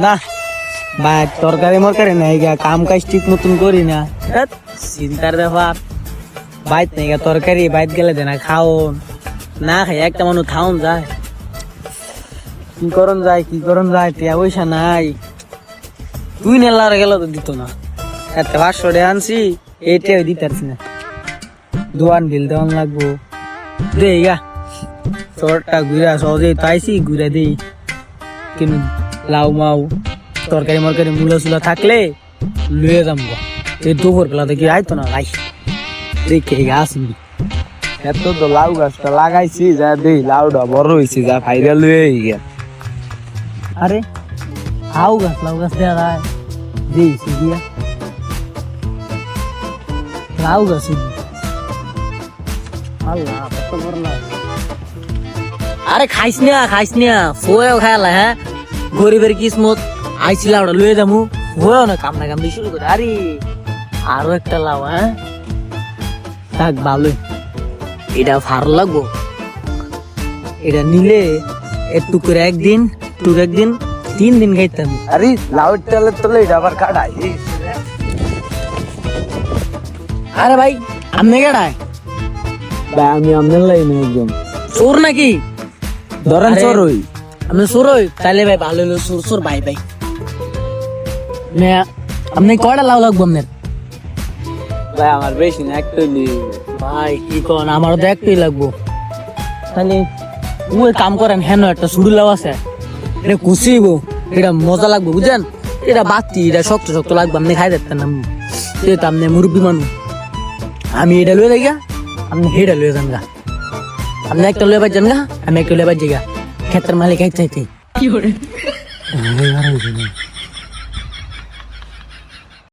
না ভাই তরকারি মরকারি নাই গা, কাম কাজ ঠিক মতন করি না। ধ্যাৎ, চিন্তার ব্যাপার। বাইত নেই গা তরকারি, বাইত গেলে দেনা খাওন না, খাই একটা মানুষ খাওন যায়। কি করন যায় টিয়া পয়সা নাই। তুই নেলার গেল তো দিত না, এত 500 টাকা আনছি, এইটাও দিতে পারছি না। দোয়ান বিল দেওয়ান লাগবো, দে গা চরটা ঘুরা সহজে তাইছি ঘুরে দিই। কিন্তু লাউ মাউ তরকারি মরকারি মূলা চুলা থাকলে লুয়ে যাম গা। এই দুপুর বেলা দেখি আইতো না ভাই, দেখে আসবি। এত তো লাউ গাছটা লাগাইছি, যা দেই লাউটা বড় হয়েছে, যা ফাইরা লুয়ে গিয়া। আরে লাউ গাছ দেয়া যায়, দিয়েছি দিয়া লাউ গাছ। আল্লাহ কত বড় লাউ। আরে খাইস না ফোয়াও খাইলা। হ্যাঁ, গরিবের কিসমত আইছি লাউটা লুয়ে যামু, ফোয়াও না কামনা কামড়ি শুরু করে। আরে আরো একটা লাউ। হ্যাঁ থাক ভালোই, এটা ভালো লাগবো। এটা নিলে একটু করে একদিন 3 দিন খাইতাম। আরে লাউ তেলে তোলে এটা আবার কাটাই। আরে ভাই আপনি কাটায় ভাই, আমি আপনার লাইনে একদম চোর নাকি? ধরেন চোর হই, আপনি চোর হই তাহলে ভাই ভালো হলো। চোর ভাই আপনি কয়টা লাউ লাগবো আপনার? ভাই আমার বেশি না, একটাই ভাই। কি কোন, আমারও তো একটাই লাগবো। তাহলে ওই কাম করেন, হেন একটা সুড়ি লাউ আছে, এটা কুচিব, এটা মজা লাগবে বুঝছেন। এটা বাতি, এটা শক্ত লাগবে, আপনি খাই দেখতেন না। যেহেতু আপনি মুরব্বী মানুষ, আমি এটা লয়ে যাই গা, আপনি হেটা লয়ে যান গা। আপনি একটা লয়ে বাজ যান গা, আমি একটা লয়ে বাজ যাই গা। ক্ষেতের মালিক এক চাইতে